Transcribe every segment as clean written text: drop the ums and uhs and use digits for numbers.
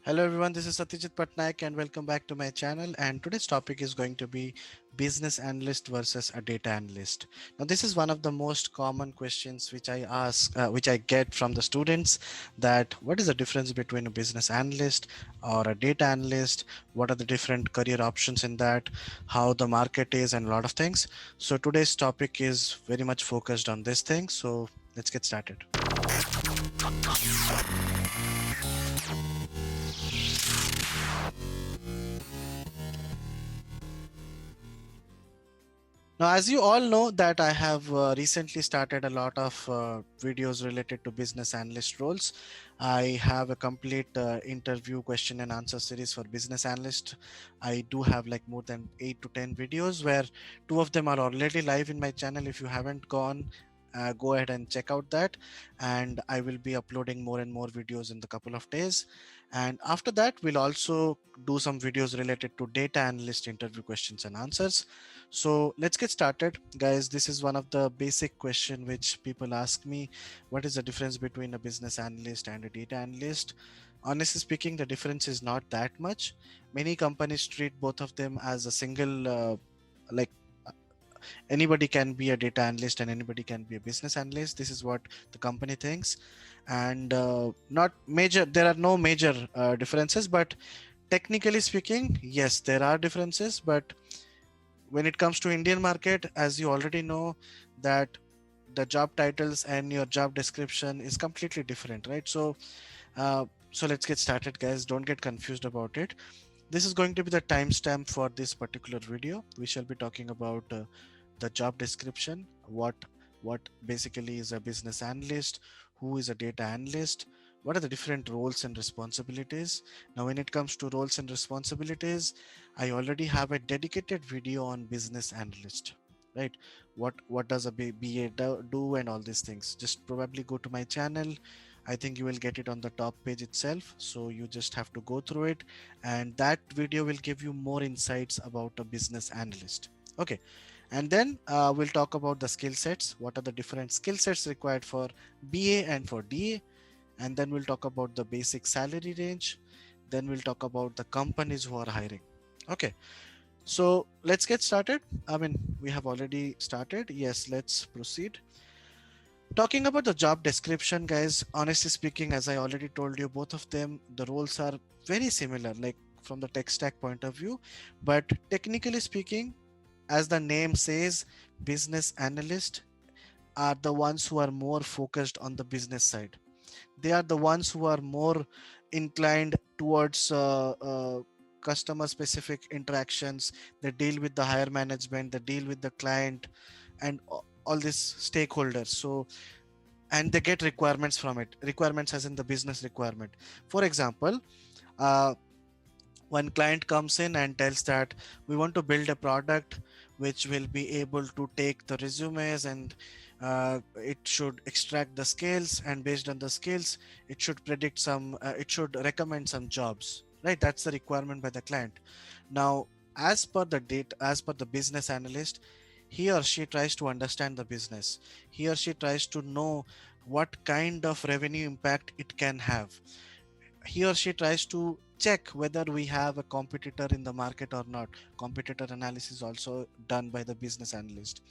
Hello everyone, this is Satyajit Patnaik and welcome back to my channel. And today's topic is going to be business analyst versus a data analyst. Now, this is one of the most common questions which which I get from the students. That what is the difference between a business analyst or a data analyst? What are the different career options in that? How the market is, and a lot of things. So today's topic is very much focused on this thing. So let's get started. Now, as you all know that I have recently started a lot of videos related to business analyst roles. I have a complete interview question and answer series for business analyst. I do have like more than 8 to 10 videos where two of them are already live in my channel. If you haven't gone, go ahead and check out that. And I will be uploading more and more videos in the couple of days. And after that, we'll also do some videos related to data analyst interview questions and answers. So let's get started, guys. This is one of the basic question which people ask me. What is the difference between a business analyst and a data analyst? Honestly speaking, the difference is not that much. Many companies treat both of them as a single, like anybody can be a data analyst and anybody can be a business analyst. This is what the company thinks. And not major, there are no major differences, but technically speaking, yes, there are differences. But when it comes to Indian market, as you already know, that the job titles and your job description is completely different, right? Uh, so let's get started, guys. Don't get confused about it. This is going to be the timestamp for this particular video. We shall be talking about the job description, what basically is a business analyst, who is a data analyst, what are the different roles and responsibilities. Now, when it comes to roles and responsibilities, I already have a dedicated video on business analyst, right? What does a BA do and all these things. Just probably go to my channel. I think you will get it on the top page itself, so you just have to go through it, and that video will give you more insights about a business analyst. Okay, and then we'll talk about the skill sets. What are the different skill sets required for BA and for DA? And then we'll talk about the basic salary range. Then we'll talk about the companies who are hiring. Okay, so let's get started. I mean, we have already started. Yes, let's proceed. Talking about the job description, guys, honestly speaking, as I already told you, both of them, the roles are very similar, like from the tech stack point of view. But technically speaking, as the name says, business analyst are the ones who are more focused on the business side. They are the ones who are more inclined towards customer specific interactions. They deal with the higher management, they deal with the client, and all these stakeholders. So, and they get requirements from it, requirements as in the business requirement. For example, uh, one client comes in and tells that we want to build a product which will be able to take the resumes, and it should extract the skills, and based on the skills it should predict some it should recommend some jobs, right? That's the requirement by the client. Now, as per the data, as per the business analyst, he or she tries to understand the business. He or she tries to know what kind of revenue impact it can have. He or she tries to check whether we have a competitor in the market or not. Competitor analysis also done by the business analyst.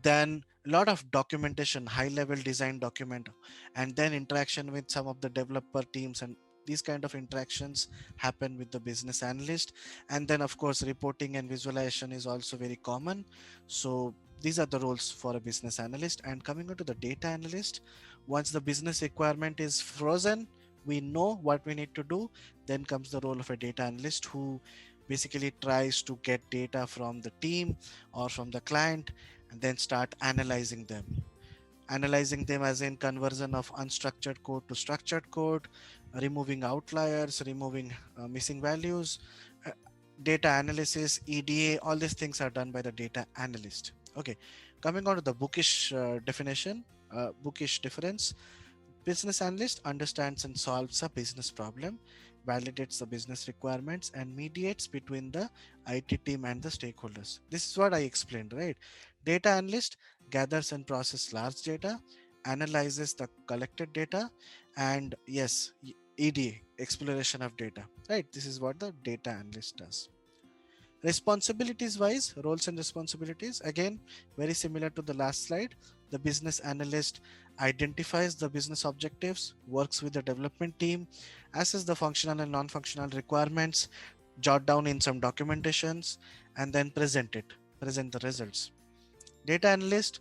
Then a lot of documentation, high level design document, and then interaction with some of the developer teams, and these kind of interactions happen with the business analyst. And then of course reporting and visualization is also very common. So these are the roles for a business analyst. And coming on to the data analyst, once the business requirement is frozen, we know what we need to do. Then comes the role of a data analyst, who basically tries to get data from the team or from the client, and then start analyzing them as in conversion of unstructured code to structured code, removing outliers, removing missing values. uh, Data analysis, EDA, all these things are done by the data analyst. Okay, coming on to the bookish difference. Business analyst understands and solves a business problem, validates the business requirements, and mediates between the IT team and the stakeholders. This is what I explained, right? Data analyst gathers and processes large data, analyzes the collected data, and yes, EDA. exploration of data, right? This is what the data analyst does. Responsibilities wise, roles and responsibilities, again, very similar to the last slide. The business analyst identifies the business objectives, works with the development team, assess the functional and non-functional requirements, jot down in some documentations, and then present the results. Data analyst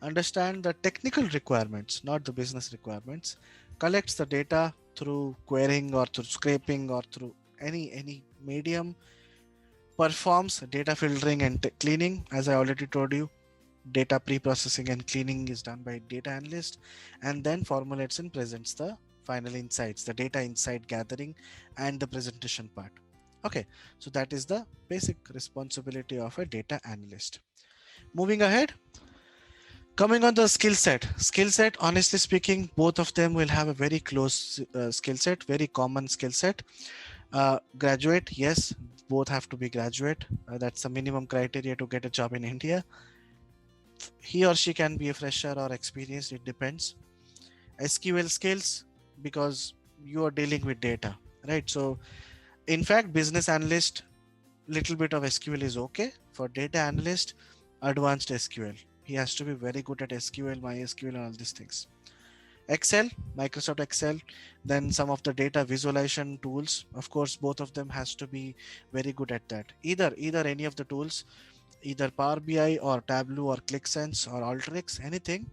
understand the technical requirements, not the business requirements, collects the data through querying or through scraping or through any medium, performs data filtering and cleaning. As I already told you, data pre-processing and cleaning is done by data analyst, and then formulates and presents the final insights, the data insight gathering and the presentation part. Okay, so that is the basic responsibility of a data analyst. Moving ahead, coming on the skill set, honestly speaking, both of them will have a very close skill set, very common skill set. Graduate, yes, both have to be graduate. That's the minimum criteria to get a job in India. He or she can be a fresher or experienced, it depends. SQL skills, because you are dealing with data, right? So in fact, business analyst, little bit of SQL is okay. For data analyst, advanced SQL. He has to be very good at SQL, MySQL, and all these things. Excel, Microsoft Excel, then some of the data visualization tools. Of course, both of them has to be very good at that. Either any of the tools, either Power BI or Tableau or ClickSense or Alteryx, anything.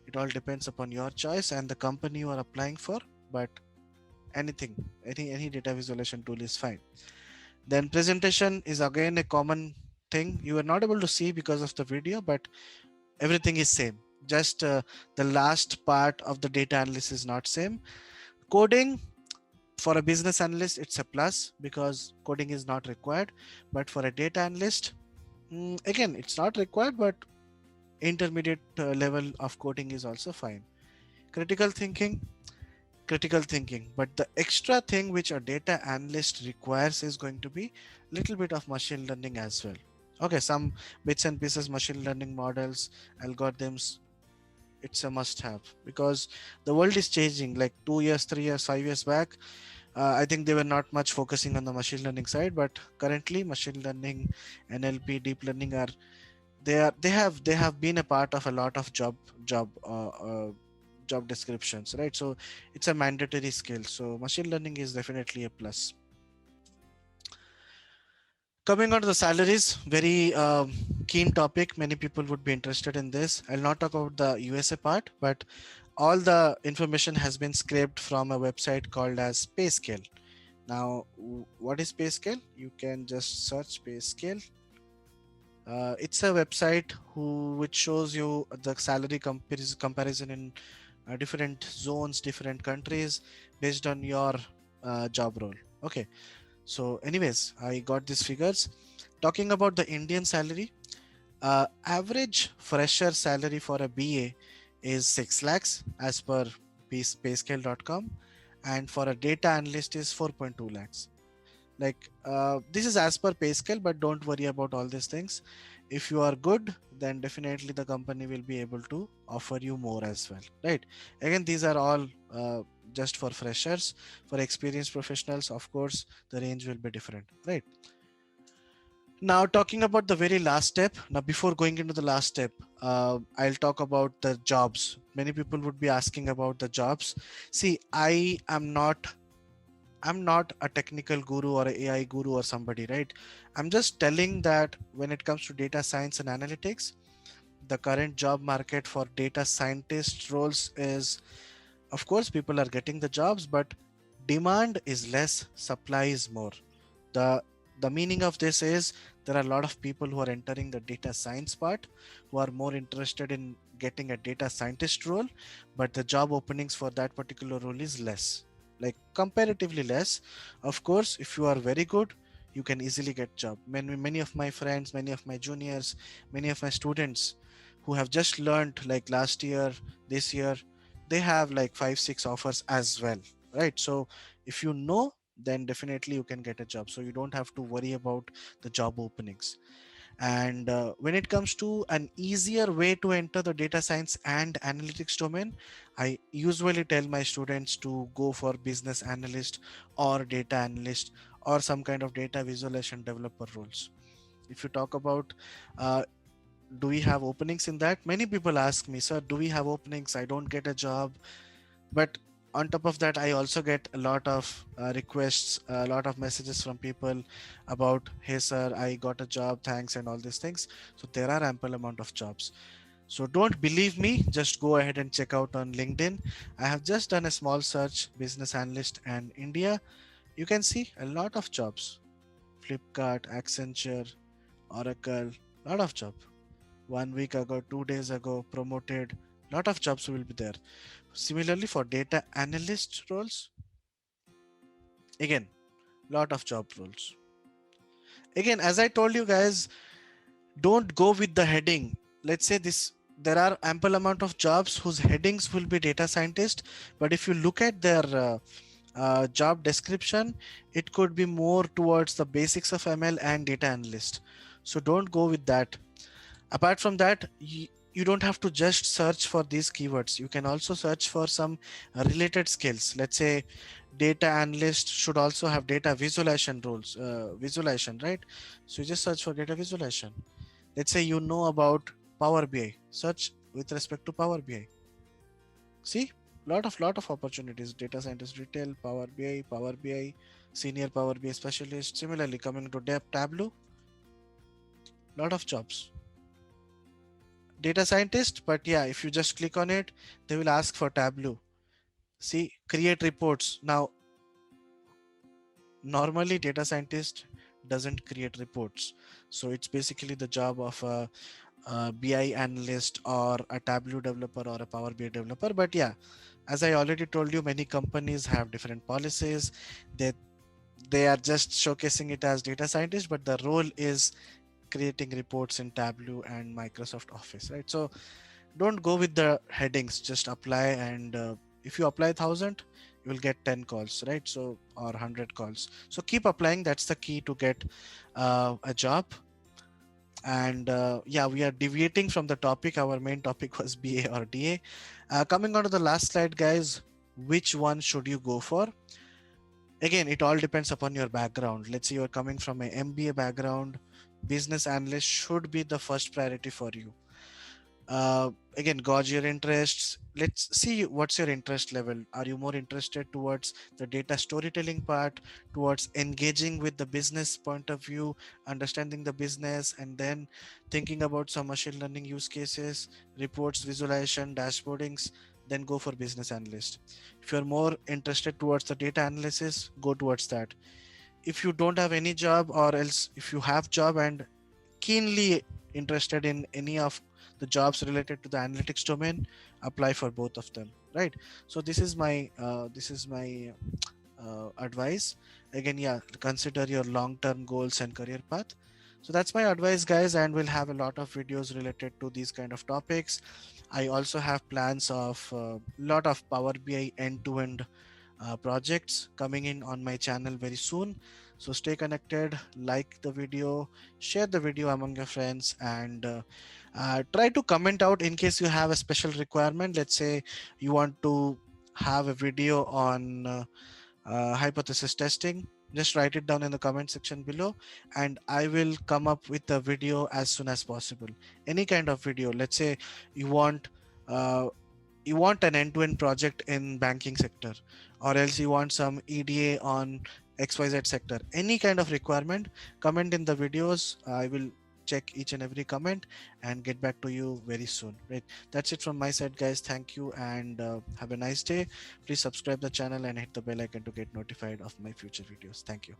It all depends upon your choice and the company you are applying for. But anything, any data visualization tool is fine. Then presentation is again a common thing. You are not able to see because of the video, but everything is same. Just the last part of the data analysis is not same. Coding, for a business analyst, it's a plus because coding is not required. But for a data analyst, again, it's not required, but intermediate level of coding is also fine. Critical thinking, but the extra thing which a data analyst requires is going to be little bit of machine learning as well. Okay, some bits and pieces, machine learning models, algorithms, it's a must have, because the world is changing. Like 2 years, 3 years, 5 years back, I think they were not much focusing on the machine learning side, but currently machine learning, NLP, deep learning are they have been a part of a lot of job descriptions, right? So it's a mandatory skill. So machine learning is definitely a plus. Coming on to the salaries, very keen topic. Many people would be interested in this. I'll not talk about the USA part, but all the information has been scraped from a website called as PayScale. Now, what is PayScale? You can just search PayScale. It's a website which shows you the salary comparison in different zones, different countries based on your job role. Okay. So, anyways, I got these figures. Talking about the Indian salary, average fresher salary for a BA is 6 lakhs as per payscale.com, and for a data analyst is 4.2 lakhs. Like this is as per PayScale, but don't worry about all these things. If you are good, then definitely the company will be able to offer you more as well, right? Again, these are all just for freshers. For experienced professionals, of course, the range will be different, right? Now, talking about the very last step. Now, before going into the last step, I'll talk about the jobs. Many people would be asking about the jobs. See, I'm not a technical guru or an AI guru or somebody, right? I'm just telling that when it comes to data science and analytics, the current job market for data scientist roles is, of course, people are getting the jobs, but demand is less, supply is more. The the meaning of this is there are a lot of people who are entering the data science part who are more interested in getting a data scientist role, but the job openings for that particular role is less, like comparatively less. Of course, if you are very good, you can easily get job. Many of my friends, many of my juniors, many of my students who have just learned like last year, this year, they have like 5 6 offers as well, right? So if you know, then definitely you can get a job, so you don't have to worry about the job openings. And when it comes to an easier way to enter the data science and analytics domain, I usually tell my students to go for business analyst or data analyst or some kind of data visualization developer roles. If you talk about uh, do we have openings in that, many people ask me, sir, do we have openings? I don't get a job. But on top of that, I also get a lot of requests, a lot of messages from people about, hey sir, I got a job, thanks, and all these things. So there are ample amount of jobs. So don't believe me, just go ahead and check out on LinkedIn. I have just done a small search, business analyst and India. You can see a lot of jobs. Flipkart, Accenture, Oracle, lot of job. 1 week ago, 2 days ago, promoted, lot of jobs will be there. Similarly, for data analyst roles, again, lot of job roles. Again, as I told you guys, don't go with the heading. Let's say this, there are ample amount of jobs whose headings will be data scientist, but if you look at their job description, it could be more towards the basics of ML and data analyst. So don't go with that. Apart from that, you don't have to just search for these keywords. You can also search for some related skills. Let's say data analyst should also have data visualization roles, visualization, right? So you just search for data visualization. Let's say you know about Power BI, search with respect to Power BI. See, lot of opportunities. Data scientist, retail, Power BI, senior Power BI specialist. Similarly, coming to Tableau, lot of jobs. Data scientist, but yeah, if you just click on it, they will ask for Tableau. See, create reports. Now, normally data scientist doesn't create reports. So it's basically the job of a BI analyst or a Tableau developer or a Power BI developer. But yeah, as I already told you, many companies have different policies. They are just showcasing it as data scientist, but the role is creating reports in Tableau and Microsoft Office, right? So don't go with the headings, just apply. And if you apply 1,000, you will get 10 calls, right? So, or 100 calls. So keep applying. That's the key to get a job. And yeah, we are deviating from the topic. Our main topic was BA or DA. Coming on to the last slide, guys, which one should you go for? Again, it all depends upon your background. Let's say you're coming from an MBA background, business analyst should be the first priority for you. Again, gauge your interests. Let's see what's your interest level. Are you more interested towards the data storytelling part, towards engaging with the business point of view, understanding the business, and then thinking about some machine learning use cases, reports, visualization, dashboardings? Then go for business analyst. If you're more interested towards the data analysis, go towards that. If you don't have any job, or else if you have job and keenly interested in any of the jobs related to the analytics domain, apply for both of them, right? So this is my advice. Again, yeah, consider your long-term goals and career path. So that's my advice, guys, and we'll have a lot of videos related to these kind of topics. I also have plans of a lot of Power BI end-to-end projects coming in on my channel very soon. So stay connected, like the video, share the video among your friends, and try to comment out in case you have a special requirement. Let's say you want to have a video on hypothesis testing. Just write it down in the comment section below, and I will come up with a video as soon as possible. Any kind of video. Let's say you want uh, you want an end-to-end project in banking sector, or else you want some EDA on XYZ sector. Any kind of requirement, comment in the videos. I will check each and every comment and get back to you very soon, right? That's it from my side, guys. Thank you, and have a nice day. Please subscribe the channel and hit the bell icon to get notified of my future videos. Thank you.